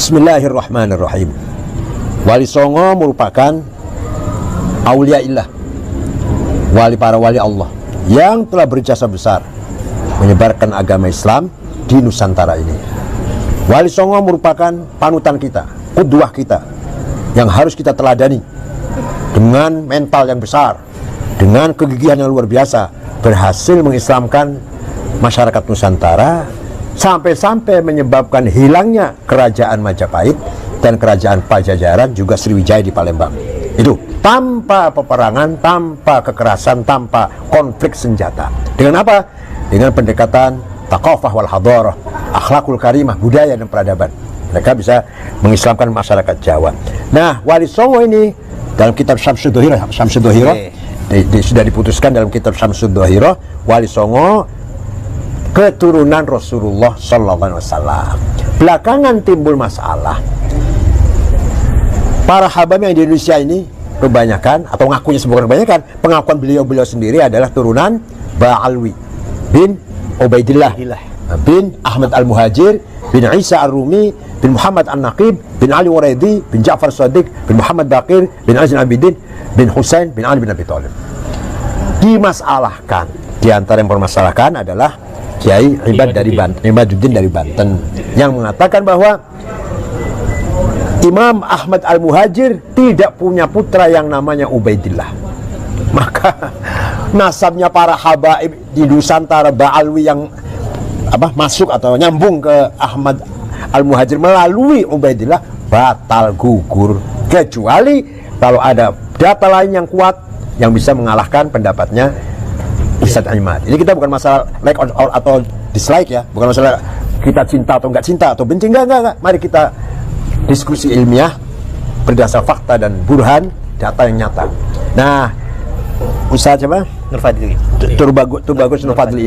Bismillahirrahmanirrahim. Wali Songo merupakan aulia illah, wali para wali Allah yang telah berjasa besar menyebarkan agama Islam di Nusantara ini. Wali Songo merupakan panutan kita, qudwah kita, yang harus kita teladani. Dengan mental yang besar, dengan kegigihan yang luar biasa, berhasil mengislamkan masyarakat Nusantara, sampai-sampai menyebabkan hilangnya kerajaan Majapahit dan kerajaan Pajajaran, juga Sriwijaya di Palembang. Itu tanpa peperangan, tanpa kekerasan, tanpa konflik senjata. Dengan apa? Dengan pendekatan thaqafah wal hadarah, akhlakul karimah, budaya dan peradaban. Mereka bisa mengislamkan masyarakat Jawa. Nah, Wali Songo ini dalam kitab Syamsud Dhohirah sudah diputuskan dalam kitab Syamsud Dhohirah, Wali Songo keturunan Rasulullah Sallallahu Alaihi Wasallam. Belakangan timbul masalah. Para habam yang di Indonesia ini kebanyakan, atau ngakunya sebuah kebanyakan, pengakuan beliau sendiri adalah turunan Ba'alwi bin Ubaidillah bin Ahmad Al-Muhajir bin Isa Ar-Rumi bin Muhammad An-Naqib bin Ali Waraidi bin Ja'far Shadiq bin Muhammad Baqir bin Ali Abidin bin Husain bin Ali bin Abi Thalib. Dimasalahkan, di antara yang permasalahkan adalah Kiai Imaduddin dari Banten, yang mengatakan bahwa Imam Ahmad Al-Muhajir tidak punya putra yang namanya Ubaidillah. Maka nasabnya para habaib di Nusantara Ba'alwi yang masuk atau nyambung ke Ahmad Al-Muhajir melalui Ubaidillah batal gugur, kecuali kalau ada data lain yang kuat yang bisa mengalahkan pendapatnya Ustadz Imad. Ini kita bukan masalah like or atau dislike ya, bukan masalah kita cinta atau enggak cinta atau benci, enggak. Mari kita diskusi ilmiah berdasar fakta dan burhan, data yang nyata. Nah, Ustadz Nur Fadli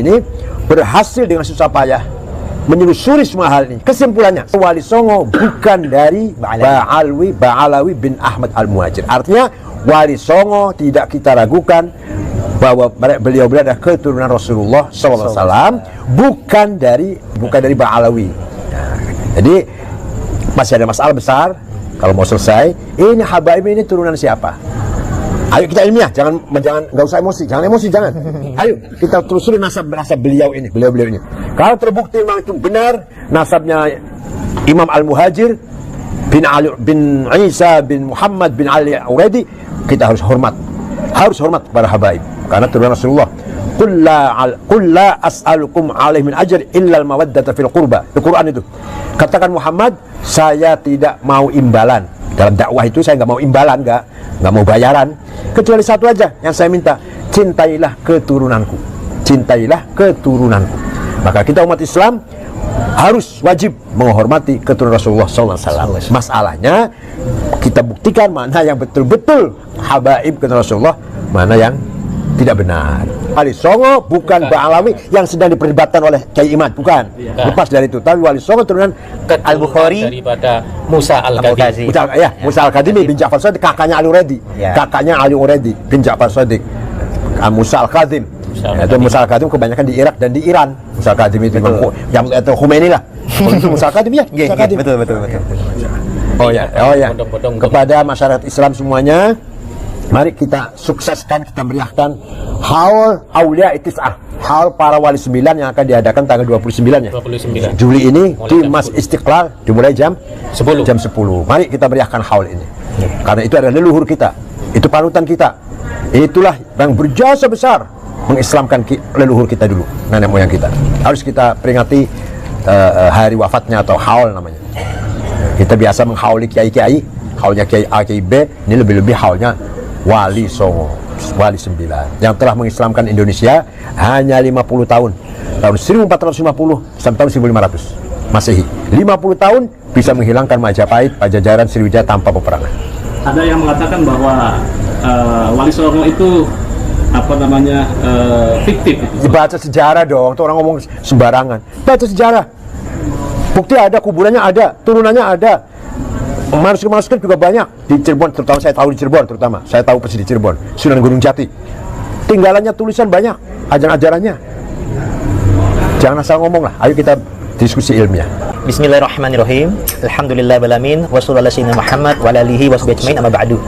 ini berhasil dengan susah payah menelusuri semua hal ini. Kesimpulannya, Wali Songo bukan dari Ba'alawi bin Ahmad Al-Muhajir. Artinya Wali Songo tidak kita ragukan bahwa beliau adalah keturunan Rasulullah SAW, bukan dari Ba'alawi. Nah, jadi masih ada masalah besar. Kalau mau selesai, ini habaib ini turunan siapa? Ayo kita ilmiah, jangan nggak usah emosi, jangan. Ayo kita telusuri nasab beliau ini. Kalau terbukti memang itu benar nasabnya Imam Al-Muhajir bin Ali bin Isa bin Muhammad bin Ali Auredi, kita harus hormat kepada habaib karena turunan Rasulullah. Qul la as'alukum alaihi min ajr illa al-mawaddata fil qurba. Di Quran itu. Katakan Muhammad, saya tidak mau imbalan. Dalam dakwah itu saya nggak mau imbalan, nggak mau bayaran, kecuali satu aja yang saya minta, cintailah keturunanku. Maka kita umat Islam harus wajib menghormati keturunan Rasulullah SAW. Masalahnya kita buktikan mana yang betul-betul habaib keturunan Rasulullah, mana yang tidak benar. Wali Songo bukan Ba'alawi yang sedang diperdebatkan oleh Kiai Imad, bukan. Lepas dari itu, tapi Wali Songo turunan Al-Bukhari daripada Musa Al-Kadhimi. Musa Al-Kadhimi bin Ja'far Shadiq, kakaknya Ali Uredi bin Ja'far Shadiq. Musa Al-Kadhim. Itu Musa Al-Kadhim kebanyakan di Irak dan di Iran. Musa Al-Kadhim itu yang Khomeini lah. Itu Musa Al-Kadhim ya? Betul. Oh ya. Kepada masyarakat Islam semuanya, mari kita sukseskan, kita meriahkan Haul Aulia Itis'ah, haul para wali 9 yang akan diadakan tanggal 29 Juli ini di Masjid Istiqlal, dimulai jam 10. Mari kita meriahkan haul ini. Karena itu adalah leluhur kita, itu panutan kita. Itulah yang berjasa besar mengislamkan leluhur kita dulu, nenek moyang kita. Harus kita peringati hari wafatnya atau haul namanya. Kita biasa menghauli kiai-kiai, haulnya Kiai A, Kiai B, ini lebih-lebih haulnya Wali Songo, Wali 9 yang telah mengislamkan Indonesia hanya 50 tahun, tahun 1450 sampai tahun 1500 Masehi. 50 tahun bisa menghilangkan Majapahit, Pajajaran, Sriwijaya tanpa peperangan. Ada yang mengatakan bahwa Wali Songo itu fiktif. Baca sejarah dong, tuh orang ngomong sembarangan. Baca sejarah, bukti ada, kuburannya ada, turunannya ada. Manuskrip juga banyak di Cirebon, terutama saya tahu di Cirebon, saya tahu persis di Cirebon, Sunan Gunung Jati. Tinggalannya tulisan banyak, ajaran-ajarannya. Jangan asal ngomong lah. Ayo kita diskusi ilmiah. Bismillahirrahmanirrahim. Alhamdulillahirrahmanirrahim. Wassalamualaikum Muhammad wa alihi wasbihi amma ba'du.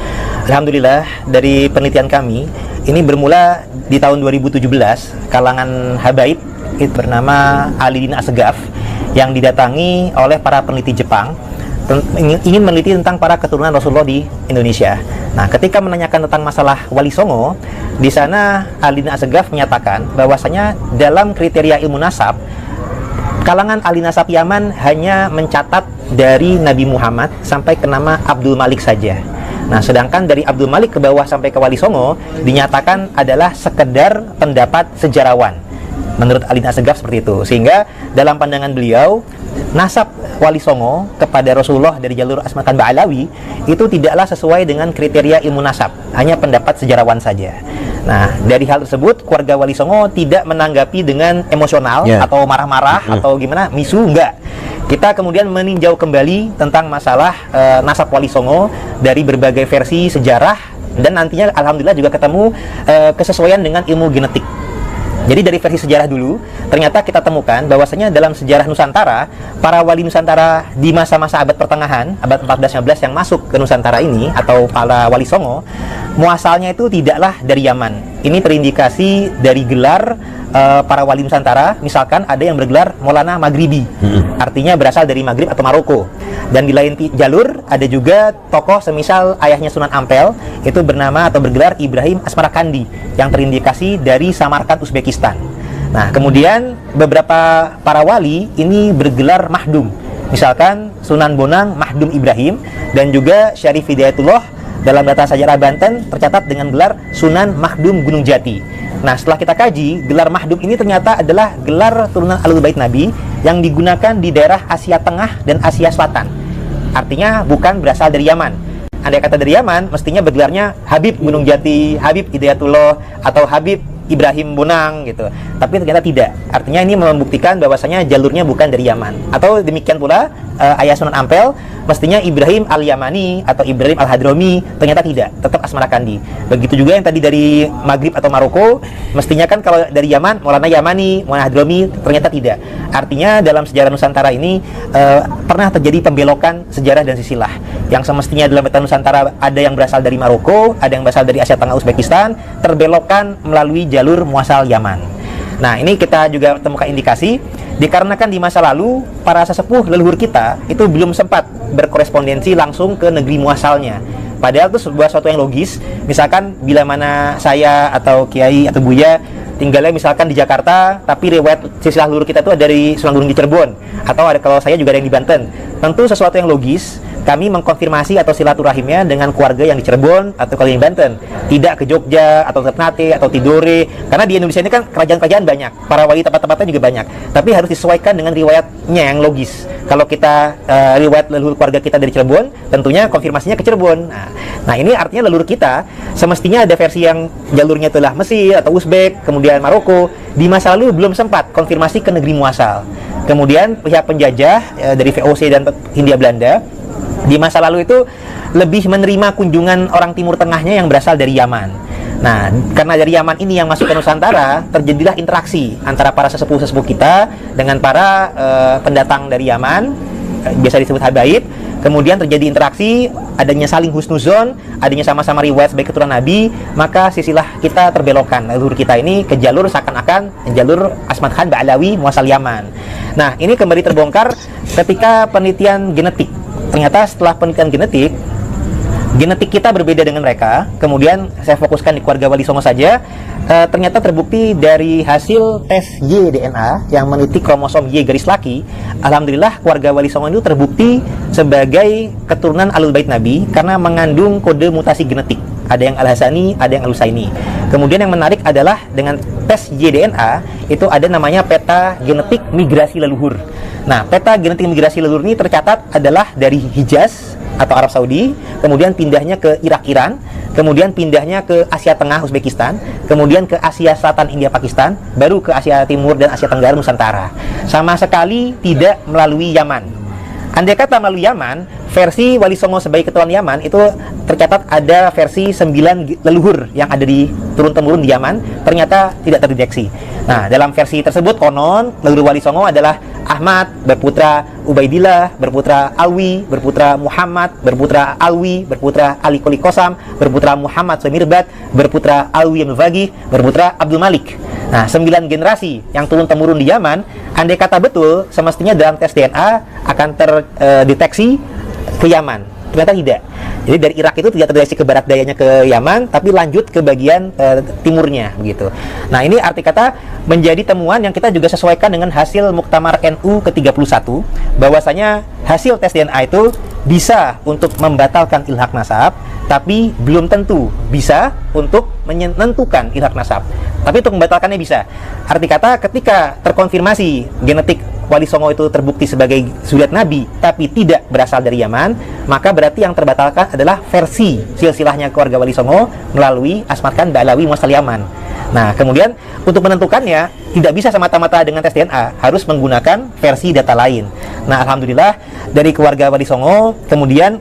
Alhamdulillah, dari penelitian kami ini bermula di tahun 2017, kalangan habaib itu bernama Ali Dina Assegaf yang didatangi oleh para peneliti Jepang ingin meneliti tentang para keturunan Rasulullah di Indonesia. Nah, ketika menanyakan tentang masalah Wali Songo, di sana Ali Dina Assegaf menyatakan bahwasanya dalam kriteria ilmu nasab, kalangan ahli nasab Yaman hanya mencatat dari Nabi Muhammad sampai ke nama Abdul Malik saja. Nah, sedangkan dari Abdul Malik ke bawah sampai ke Wali Songo dinyatakan adalah sekedar pendapat sejarawan. Menurut Ali Dina Assegaf seperti itu. Sehingga dalam pandangan beliau, nasab Wali Songo kepada Rasulullah dari jalur Asma Khan Ba'alawi itu tidaklah sesuai dengan kriteria ilmu nasab, hanya pendapat sejarawan saja. Nah, dari hal tersebut keluarga Wali Songo tidak menanggapi dengan emosional atau marah-marah atau gimana, misu, enggak. Kita kemudian meninjau kembali tentang masalah nasab Wali Songo dari berbagai versi sejarah, dan nantinya alhamdulillah juga ketemu kesesuaian dengan ilmu genetik. Jadi dari versi sejarah dulu, ternyata kita temukan bahwasanya dalam sejarah Nusantara, para wali Nusantara di masa-masa abad pertengahan, abad 14-15 yang masuk ke Nusantara ini, atau para Wali Songo, muasalnya itu tidaklah dari Yaman. Ini terindikasi dari gelar para wali Nusantara. Misalkan ada yang bergelar Maulana Maghribi, artinya berasal dari Maghrib atau Maroko. Dan di lain jalur ada juga tokoh semisal ayahnya Sunan Ampel, itu bernama atau bergelar Ibrahim Asmarakandi, yang terindikasi dari Samarkand, Uzbekistan. Nah, kemudian beberapa para wali ini bergelar Mahdum, misalkan Sunan Bonang Mahdum Ibrahim, dan juga Syarif Hidayatullah dalam data sejarah Banten tercatat dengan gelar Sunan Mahdum Gunung Jati. Nah, setelah kita kaji, gelar Mahdum ini ternyata adalah gelar turunan Ahlul Bait Nabi yang digunakan di daerah Asia Tengah dan Asia Selatan. Artinya bukan berasal dari Yaman. Andai kata dari Yaman, mestinya bergelarnya Habib Gunung Jati, Habib Hidayatullah, atau Habib Ibrahim Bonang gitu. Tapi ternyata tidak. Artinya ini membuktikan bahwasanya jalurnya bukan dari Yaman. Atau demikian pula ayah Sunan Ampel mestinya Ibrahim Al-Yamani atau Ibrahim Al-Hadrami, ternyata tidak, tetap Asmarakandi. Begitu juga yang tadi dari Maghrib atau Maroko, mestinya kan kalau dari Yaman Maulana Yamani, Maulana Hadrami, ternyata tidak. Artinya dalam sejarah Nusantara ini pernah terjadi pembelokan sejarah dan silsilah. Yang semestinya dalam peta Nusantara ada yang berasal dari Maroko, ada yang berasal dari Asia Tengah, Uzbekistan, terbelokkan melalui jalur muasal Yaman. Nah, ini kita juga temukan indikasi dikarenakan di masa lalu para sesepuh leluhur kita itu belum sempat berkorespondensi langsung ke negeri muasalnya. Padahal itu sebuah sesuatu yang logis. Misalkan bila mana saya atau Kiai atau Buya tinggalnya misalkan di Jakarta, tapi riwayat silsilah leluhur kita itu dari Sunan Gunung di Cirebon, atau ada kalau saya juga ada yang di Banten. Tentu sesuatu yang logis kami mengkonfirmasi atau silaturahimnya dengan keluarga yang di Cirebon atau kalau yang di Banten, tidak ke Jogja atau Ternate atau Tidore, karena di Indonesia ini kan kerajaan-kerajaan banyak, para wali tempat-tempatnya juga banyak, tapi harus disesuaikan dengan riwayatnya yang logis. Kalau kita riwayat leluhur keluarga kita dari Cirebon, tentunya konfirmasinya ke Cirebon. Nah, ini artinya leluhur kita semestinya ada versi yang jalurnya itulah Mesir atau Uzbek, kemudian Maroko. Di masa lalu belum sempat konfirmasi ke negeri muasal. Kemudian pihak penjajah dari VOC dan Hindia Belanda di masa lalu itu lebih menerima kunjungan orang Timur Tengahnya yang berasal dari Yaman. Nah, karena dari Yaman ini yang masuk ke Nusantara, terjadilah interaksi antara para sesepuh-sesepuh kita dengan para pendatang dari Yaman, biasa disebut habaib. Kemudian terjadi interaksi, adanya saling husnuzon, adanya sama-sama riwayat sebagai keturunan Nabi, maka silsilah kita terbelokkan. Leluhur kita ini ke jalur seakan-akan jalur Asmat Khan Ba'alawi muasal Yaman. Nah, ini kembali terbongkar ketika penelitian genetik. Ternyata setelah penelitian genetik kita berbeda dengan mereka. Kemudian saya fokuskan di keluarga Wali Songo saja. Ternyata terbukti dari hasil tes Y-DNA yang meneliti kromosom Y garis laki. Alhamdulillah keluarga Wali Songo itu terbukti sebagai keturunan Ahlul Bait Nabi karena mengandung kode mutasi genetik. Ada yang Al-Hasani, ada yang Al-Husaini. Kemudian yang menarik adalah dengan tes Y-DNA itu ada namanya peta genetik migrasi leluhur. Nah, peta genetik migrasi leluhur ini tercatat adalah dari Hijaz atau Arab Saudi, kemudian pindahnya ke Irak, Iran, kemudian pindahnya ke Asia Tengah, Uzbekistan, kemudian ke Asia Selatan, India, Pakistan, baru ke Asia Timur dan Asia Tenggara, Nusantara. Sama sekali tidak melalui Yaman. Andai kata melalui Yaman, versi Wali Songo sebagai ketuaan Yaman itu tercatat ada versi 9 leluhur yang ada di turun-temurun di Yaman, ternyata tidak terdeteksi. Nah, dalam versi tersebut konon leluhur Wali Songo adalah Ahmad, berputra Ubaidillah, berputra Alwi, berputra Muhammad, berputra Alwi, berputra Ali Koli Kosam, berputra Muhammad Sumirbat, berputra Alwi Al-Vagih, berputra Abdul Malik. Nah, 9 generasi yang turun-temurun di Yaman, andai kata betul, semestinya dalam tes DNA akan terdeteksi ke Yaman. Ternyata tidak. Jadi dari Irak itu tidak terdeteksi ke barat dayanya ke Yaman, tapi lanjut ke bagian timurnya begitu. Nah, ini arti kata menjadi temuan yang kita juga sesuaikan dengan hasil Muktamar NU ke-31, bahwasanya hasil tes DNA itu bisa untuk membatalkan ilhaq nasab, tapi belum tentu bisa untuk menentukan ilhaq nasab. Tapi untuk membatalkannya bisa. Arti kata ketika terkonfirmasi genetik Wali Songo itu terbukti sebagai zuriat Nabi, tapi tidak berasal dari Yaman, maka berarti yang terbatalkan adalah versi silsilahnya keluarga Wali Songo melalui Asmat Khan Ba'alawi muasal Yaman. Nah, kemudian untuk menentukannya tidak bisa semata-mata dengan tes DNA, harus menggunakan versi data lain. Nah, alhamdulillah dari keluarga Wali Songo, kemudian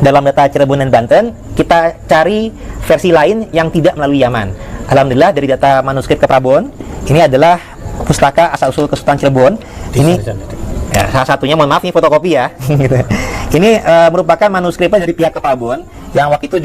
dalam data Cirebon dan Banten, kita cari versi lain yang tidak melalui Yaman. Alhamdulillah dari data manuskrip ke Prabon, ini adalah pustaka asal-usul Kesultanan Cirebon. Ini ya, salah satunya, mohon maaf nih fotokopi ya. Gitu. Ini merupakan manuskripnya dari pihak Keprabon yang waktu itu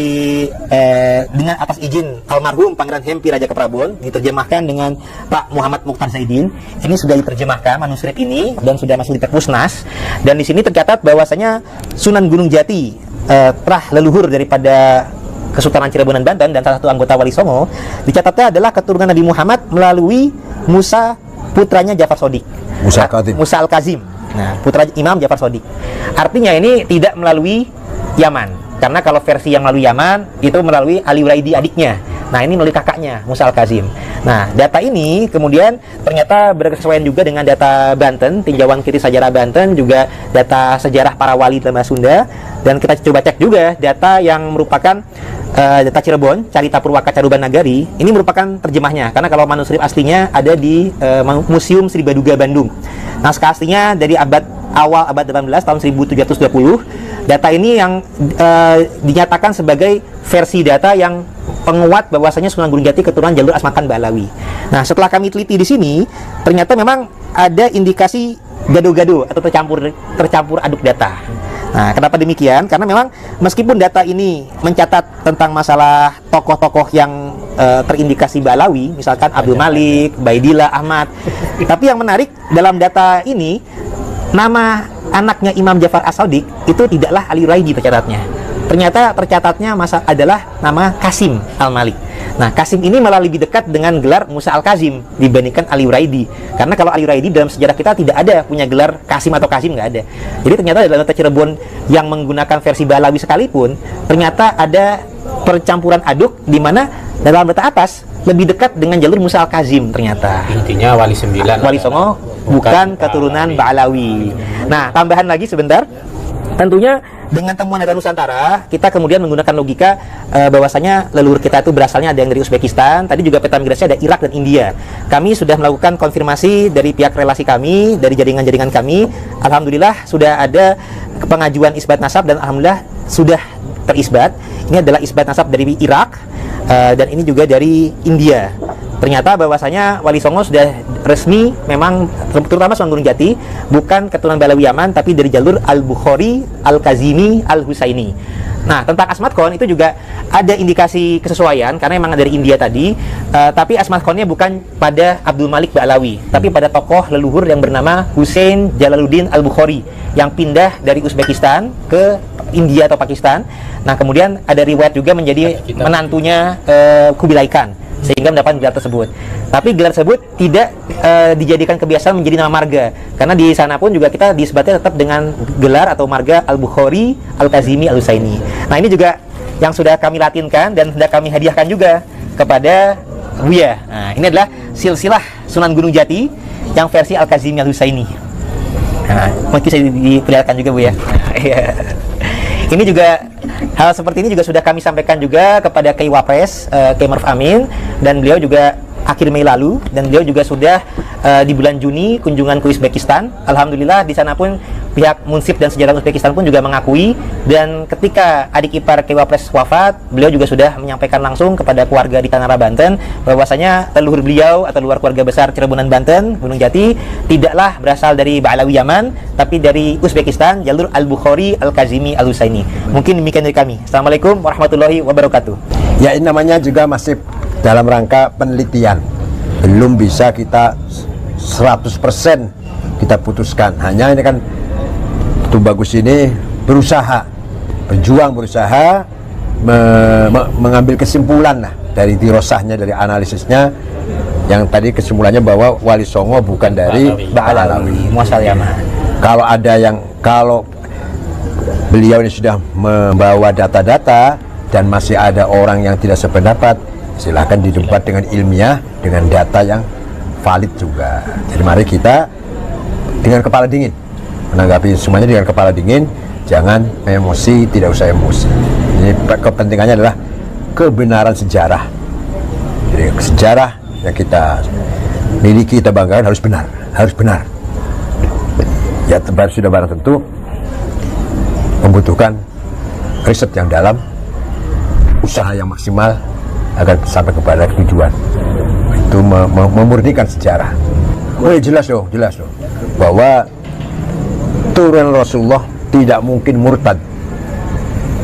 dengan atas izin almarhum Pangeran Hempi Raja Keprabon diterjemahkan dengan Pak Muhammad Mukhtar Zaidin. Ini sudah diterjemahkan manuskrip ini dan sudah masuk di Perpusnas. Dan di sini tercatat bahwasanya Sunan Gunung Jati telah leluhur daripada Kesultanan Cirebon dan Banten dan salah satu anggota Wali Songo dicatatnya adalah keturunan Nabi Muhammad melalui Musa putranya Ja'far Shodiq. Musa Al-Kazim. Nah, putra Imam Ja'far Shodiq. Artinya ini tidak melalui Yaman. Karena kalau versi yang melalui Yaman itu melalui Ali Wraidi adiknya. Nah, ini melalui kakaknya Musa Al-Kazim. Nah, data ini kemudian ternyata berkesesuaian juga dengan data Banten, tinjauan kritis sejarah Banten, juga data sejarah para wali dalam bahasa Sunda. Dan kita coba cek juga data yang merupakan data Cirebon, Carita Purwaka Caruban Nagari. Ini merupakan terjemahnya, karena kalau manuskrip aslinya ada di Museum Sri Baduga Bandung. Naskah aslinya dari awal abad 18 tahun 1720. Data ini yang dinyatakan sebagai versi data yang penguat bahwasanya Sunan Gunung Jati keturunan jalur Asmat Khan Ba'alawi. Nah, setelah kami teliti di sini, ternyata memang ada indikasi gado-gado atau tercampur aduk data. Nah, kenapa demikian? Karena memang meskipun data ini mencatat tentang masalah tokoh-tokoh yang terindikasi Ba'alawi, misalkan Abdul Malik, Baidillah, Ahmad, tapi yang menarik dalam data ini, nama anaknya Imam Ja'far As-Shadiq itu tidaklah Ali Wraidi tercatatnya. Ternyata tercatatnya adalah nama Qasim Al-Malik. Nah, Qasim ini malah lebih dekat dengan gelar Musa Al-Kazim dibandingkan Ali Wraidi. Karena kalau Ali Wraidi dalam sejarah kita tidak ada punya gelar Qasim atau Qasim, nggak ada. Jadi ternyata dalam data Cirebon yang menggunakan versi Ba'alawi sekalipun, ternyata ada percampuran aduk di mana dalam data atas lebih dekat dengan jalur Musa Al-Kazim ternyata. Intinya Wali 9 Wali Songo bukan keturunan Ba'alawi. Nah, tambahan lagi sebentar. Tentunya dengan temuan data Nusantara, kita kemudian menggunakan logika bahwasanya leluhur kita itu berasalnya ada yang dari Uzbekistan. Tadi juga peta migrasinya ada Irak dan India. Kami sudah melakukan konfirmasi dari pihak relasi kami, dari jaringan-jaringan kami. Alhamdulillah sudah ada pengajuan isbat nasab dan alhamdulillah sudah terisbat. Ini adalah isbat nasab dari Irak dan ini juga dari India. Ternyata bahwasanya Wali Songo sudah resmi memang, terutama Sunan Gunung Jati, bukan keturunan Ba'alawi Yaman, tapi dari jalur Al-Bukhari, Al-Kazimi, Al-Husaini. Nah, tentang Asmat Khan itu juga ada indikasi kesesuaian, karena memang dari India tadi, tapi Asmat Khannya bukan pada Abdul Malik Ba'alawi, tapi pada tokoh leluhur yang bernama Hussein Jalaluddin Al-Bukhari, yang pindah dari Uzbekistan ke India atau Pakistan. Nah, kemudian ada riwayat juga menjadi menantunya Kubilai Khan, sehingga mendapat gelar tersebut. Tapi gelar tersebut tidak dijadikan kebiasaan menjadi nama marga, karena di sana pun juga kita disebutnya tetap dengan gelar atau marga Al-Bukhari, Al-Kazimi, Al-Husaini. Nah, ini juga yang sudah kami latinkan dan sudah kami hadiahkan juga kepada Buya. Nah, ini adalah silsilah Sunan Gunung Jati yang versi Al-Kazimi, Al-Husaini. Nah, mungkin bisa diperlihatkan juga, Bu ya. Ini juga hal seperti ini juga sudah kami sampaikan juga kepada Kiai Wapres, Kiai Maruf Amin, dan beliau juga akhir Mei lalu, dan beliau juga sudah di bulan Juni kunjungan ke Uzbekistan. Alhamdulillah di sana pun pihak Munsif dan Sejarah Uzbekistan pun juga mengakui, dan ketika adik ipar Ki Wapres wafat, beliau juga sudah menyampaikan langsung kepada keluarga di Tanara, Banten, bahwasanya leluhur beliau atau luar keluarga besar Cirebonan, Banten, Gunung Jati, tidaklah berasal dari Ba'alawi Yaman, tapi dari Uzbekistan, jalur Al-Bukhari, Al-Kazimi, Al-Husaini. Mungkin demikian dari kami. Assalamualaikum warahmatullahi wabarakatuh. Ya, ini namanya juga masih dalam rangka penelitian. Belum bisa kita 100% kita putuskan. Hanya ini kan Tubagus ini berusaha mengambil kesimpulan lah dari dirosahnya, dari analisisnya, yang tadi kesimpulannya bahwa Wali Songo bukan dari Ba'alawi, muasal Yaman. Kalau beliau ini sudah membawa data-data dan masih ada orang yang tidak sependapat, silahkan didebat dengan ilmiah, dengan data yang valid juga. Jadi mari kita dengan kepala dingin menanggapi semuanya, dengan kepala dingin, jangan emosi, tidak usah emosi. Ini kepentingannya adalah kebenaran sejarah. Jadi sejarah yang kita miliki, kita banggakan harus benar. Ya, sudah barang tentu membutuhkan riset yang dalam, usaha yang maksimal agar sampai kepada tujuan. Itu memurnikan sejarah. Oh ya, jelas dong bahwa turunan Rasulullah tidak mungkin murtad,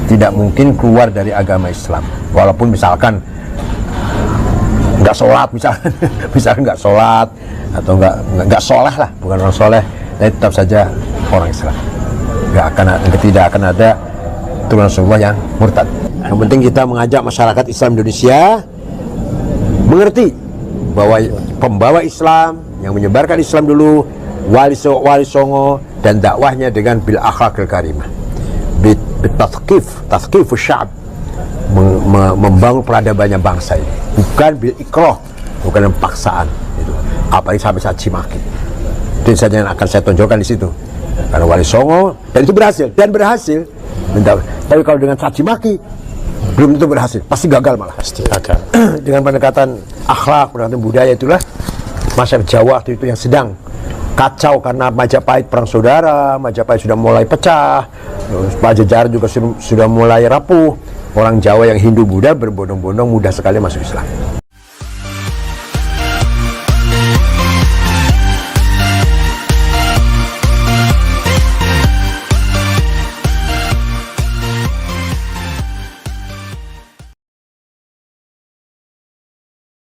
tidak mungkin keluar dari agama Islam, walaupun misalkan nggak sholat, misalkan nggak sholat atau nggak soleh lah, bukan orang soleh, tapi tetap saja orang Islam. Tidak akan ada turunan Rasulullah yang murtad. Yang penting kita mengajak masyarakat Islam Indonesia mengerti bahwa pembawa Islam yang menyebarkan Islam dulu Wali Songo, dan dakwahnya dengan bil akhlaqil karimah, tathqif sya'b, membangun peradabannya bangsa ini, bukan bil ikrah, bukan dengan paksaan itu. Apalagi sampai caci maki. Itu saja yang akan saya tonjolkan di situ. Karena Wali Songo, dan itu berhasil. Tapi kalau dengan caci maki belum tentu berhasil, pasti gagal malah. Pasti gagal. Dengan pendekatan akhlak, pendekatan budaya, itulah masyarakat Jawa waktu itu yang sedang kacau karena Majapahit perang saudara, Majapahit sudah mulai pecah, Pajajaran juga sudah mulai rapuh. Orang Jawa yang Hindu Buddha berbondong-bondong mudah sekali masuk Islam.